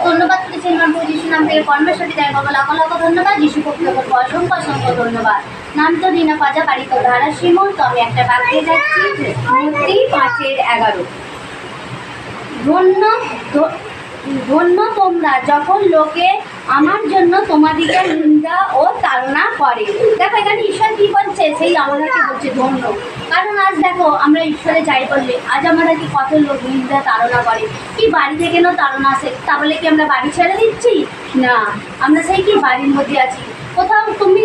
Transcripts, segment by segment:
ধন্যবাদ করেছেন আমার প্রভু যিশু নাম থেকে কর্মেশ্বরী দেয় বাবা, লাখ লাখ ধন্যবাদ। যিশু পক্ষে অসংখ্য অসংখ্য ধন্যবাদ। নাম তো রিনা পাজা, বাড়ি তো ধারা শিমুল। তো আমি একটা বাদ দিয়ে যাচ্ছি, মূর্তি 5:11। ধন্য ধন্য তোমরা যখন লোকে আমার জন্য তোমাদিকে নিন্দা ও তাড়না করে। দেখো এখানে ঈশ্বর কি বলছে, সেই আমাদেরকে বলছে ধন্য। কারণ আজ দেখো আমরা ঈশ্বরে যাই বললে আজ আমাদেরকে কত লোক নিন্দা তাড়না করে। কি বাড়ি থেকে না তাড়না আসে, তা বলে কি আমরা বাড়ি ছেড়ে দিচ্ছি? না, আমরা সেই কি বাড়ির মধ্যে আছি। কোথাও তুমি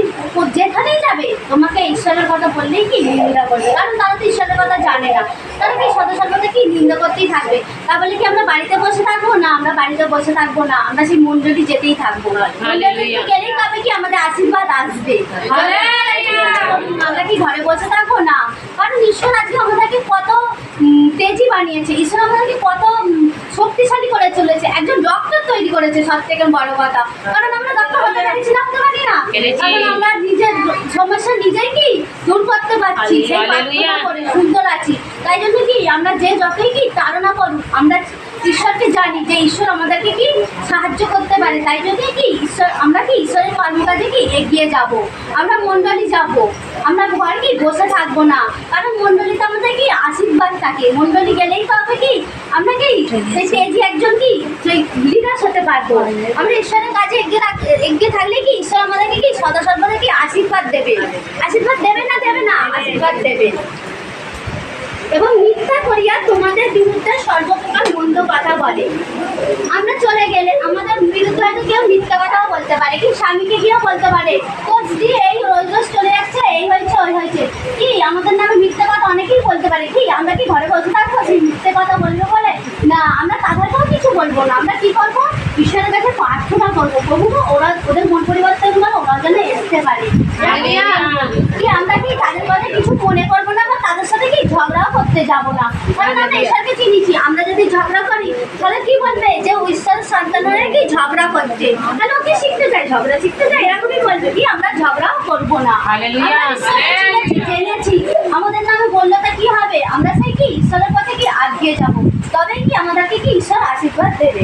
যেখানেই যাবে তোমাকে ঈশ্বরের কথা বললেই কি নিন্দা করবে, কারণ তারা তো ঈশ্বরের কথা জানে না। তারা কি সর্বদা কি নিন্দা করতেই থাকবে। তা বলে কি আমরা বাড়িতে বসে থাকবো? না, আমরা বাড়িতে বসে থাকবো না, আমরা সেই মণ্ডলী যেতেই থাকবো। মণ্ডলীতে গেলেই তবে কি আমাদের আশীর্বাদ আসবে। আমরা কি ঘরে বসে থাকবো? না, কারণ ঈশ্বর আজকে আমাদেরকে কত তেজি বানিয়েছে, ঈশ্বর আমাদেরকে কত শক্তিশালী করে চলেছে। একজন ডক্টর তৈরি করেছে, সব থেকে বড় কথা। কারণ আমরা ডক্টর হতে পারছি না, হতে পারি না, কারণ আমরা নিজের সমস্যা নিজেই কি দূর করতে পারছি, সেই প্রার্থনা করে সুন্দর আছি। তাই জন্য কি আমরা যে যতই কি তাড়না করুক, আমরা ঈশ্বরকে জানি যে ঈশ্বর আমাদেরকে কি সাহায্য করতে পারে। তাই জন্য কি ঈশ্বর আমরা কি ঈশ্বরের কর্মকাজে কি এগিয়ে যাব, আমরা মণ্ডলী যাব, আমরা ঘর কি বসে থাকবো না। কারণ মণ্ডলীতে আমাদের কি আশীর্বাদ থাকে। মণ্ডলী গেলেই তো হবে কি আমরা কি সেই তেজি একজন কি সেই লিডার হতে পারবো। আমরা ঈশ্বরের কাজে এগিয়ে থাকলে কি ঈশ্বর আমাদেরকে কি সর্বদা কি আশীর্বাদ দেবে। আশীর্বাদ দেবে না, দেবে না, আশীর্বাদ দেবে। এবং মিথ্যা করিয়া তোমাদের বিরুদ্ধে সর্বপ্রকার মন্দ কথা বলে। আমরা চলে গেলে আমাদের বিরুদ্ধে হয়তো কেউ মিথ্যা কথাও বলতে পারে, কি স্বামীকে গিয়েও বলতে পারে কোচ দিয়ে এই রোজ রোজ চলে যাচ্ছে, এই হয়েছে ওই হয়েছে, কি আমাদের নামে মিথ্যা কথা অনেকেই বলতে পারে। কি আমরা কি ঘরে বসে থাকবো সেই মিথ্যে কথা বলবো বলে? না, আমরা তাদেরকেও কিছু বলবো না। আমরা কি করবো? ঈশ্বরের কাছে প্রার্থনা করবো, প্রভু ওদের মন পরিবর্তন করে ওরা যেন আসতে পারে। কি আমরা কি তাদের কথা কিছু মনে করবো না, বা তাদের সাথে কি ঝগড়াও করতে যাবো না। কারণ আমরা ঈশ্বরকে চিনিছি। আমরা যদি ঝগড়া করি তাহলে কি বলবে যে ঈশ্বরের সন্তানরা কি ঝগড়া করছে, তাহলে ওকে শিখতে চাই, ঝগড়া শিখতে চাই, এরকমই বলবে। কি আমরা ঝগড়াও করবো না, জেনেছি আমাদের নামে বললেটা কি হবে, আমরা সেই কি ঈশ্বরের পথে কি আগিয়ে যাবো, তবে কি আমাদেরকে কি ঈশ্বর আশীর্বাদ দেবে।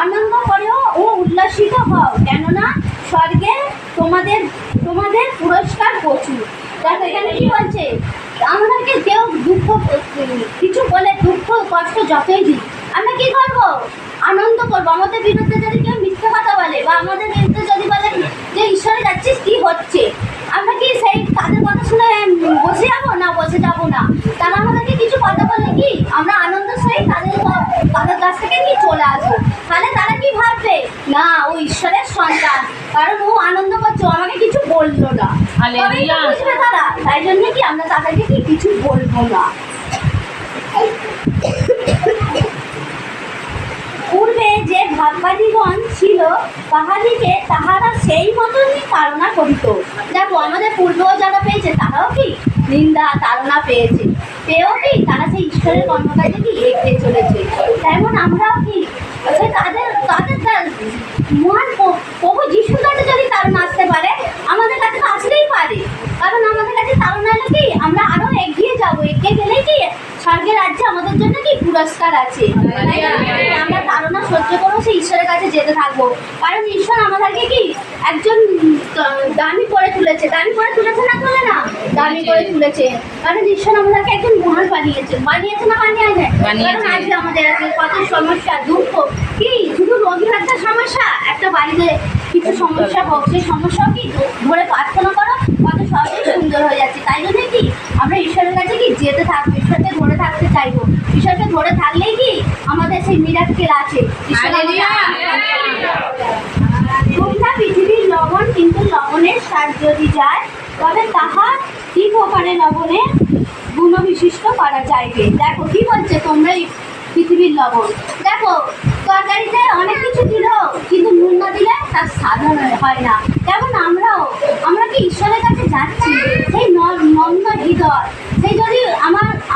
আনন্দ করো ও উল্লাসিত হও, কেননা স্বর্গে তোমাদের তোমাদের পুরস্কার প্রচুর। দেখো এখানে কি বলছে, আমাদেরকে কেউ দুঃখ কিছু বলে, দুঃখ কষ্ট যতই দিই, আমরা কি করবো? আনন্দ করবো। আমাদের বিরুদ্ধে যদি কেউ মিথ্যে কথা বলে, বা আমাদের বিরুদ্ধে যদি বলে যে ঈশ্বরে যাচ্ছিস কি হচ্ছে, আমরা কি সেই তাদের কথা শুনে বসে যাবো? না, বসে যাবো না। তারা আমাদেরকে কিছু কথা বলে কি আমরা আনন্দ সহিত তাদের কাছ থেকে কি চলে আসবো। তাহলে তারা কি ভাববে? না, ও ঈশ্বরের সন্তান, কারণ ও আনন্দ করছে, আমাকে কিছু বললো না, বুঝবে তারা। তাই জন্য কি আমরা তাদেরকে কি কিছু বলবো না। পূর্বে যে ভাববাদীগণ ছিল তাহাদিকে তাহারা সেই মতনই তাড়না করিত। দেখো আমাদের পূর্বেও যারা পেয়েছে তারাও কি নিন্দা তাড়না পেয়েছে, পেয়েও কি তারা সেই ঈশ্বরের কর্মকাজে কি এগিয়ে চলেছে। তেমন আমরাও কি তাদের মহান প্রভু যিশুর কাছে যদি তাড়না আসতে পারে, আমাদের কাছে তো আসতেই পারে। কারণ আমাদের কাছে তাড়না এলে কি আমরা আরো এগিয়ে যাবো, এগিয়ে গেলে কি স্বর্গের রাজ্যে আমাদের জন্য কি পুরস্কার আছে। আমরা তাড়না সহ্য করবো, সেই ঈশ্বরের কাছে যেতে থাকবো। কারণ ঈশ্বর আমাদেরকে কি একজন দামি করে তুলেছে। দামি করে তুলেছে না, তোলে না, দামি করে তুলেছে। কারণ ঈশ্বর আমাদেরকে একজন মহান বানিয়েছে না, বানিয়ে নেয়। কারণ আজকে আমাদের কত সমস্যা দুঃখ, কি শুধু রোগীর একটা সমস্যা, একটা বাড়িতে কিছু সমস্যা হোক, সেই সমস্যাও কি ধরে প্রার্থনা করো, কত সহজেই সুন্দর হয়ে যাচ্ছে। তাই জন্য কি আমরা ঈশ্বরের কাছে কি যেতে থাকবো, ঈশ্বরকে ধরে থাকতে চাইবো। ঈশ্বরকে ধরে থাকলেই কি আমাদের সেই মিরাক্কেল আছে। তোমরা পৃথিবীর লবণ, কিন্তু লবণের স্বাদ যদি যায় তবে তাহা কি প্রকারে লবণের গুণবিশিষ্ট করা যাইবে। দেখো কি বলছে, তোমরা পৃথিবীর লবণ। দেখো তরকারিতে অনেক কিছু দিল, কিন্তু নুন না দিলে তার স্বাদ হয় না। তেমন আমরা কি ঈশ্বরের কাছে যাচ্ছি, সেই নম্র হৃদয়, সেই যদি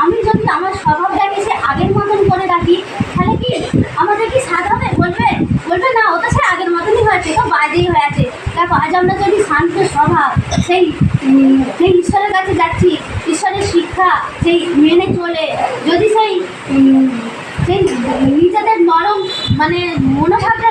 আমি যদি আমার স্বভাবটাকে সে আগের মতন করে রাখি, তাহলে কি আমাদের কি স্বাদ হবে? বলবে না, ও তো সে আগের মতনই হয়েছে, তো বাজেই হয়ে আছে। দেখো আজ আমরা যদি শান্ত স্বভাব, সেই ঈশ্বরের কাছে যাচ্ছি, ঈশ্বরের শিক্ষা সেই মেনে চলে, যদি সেই নিজেদের মানে মনোভাবটা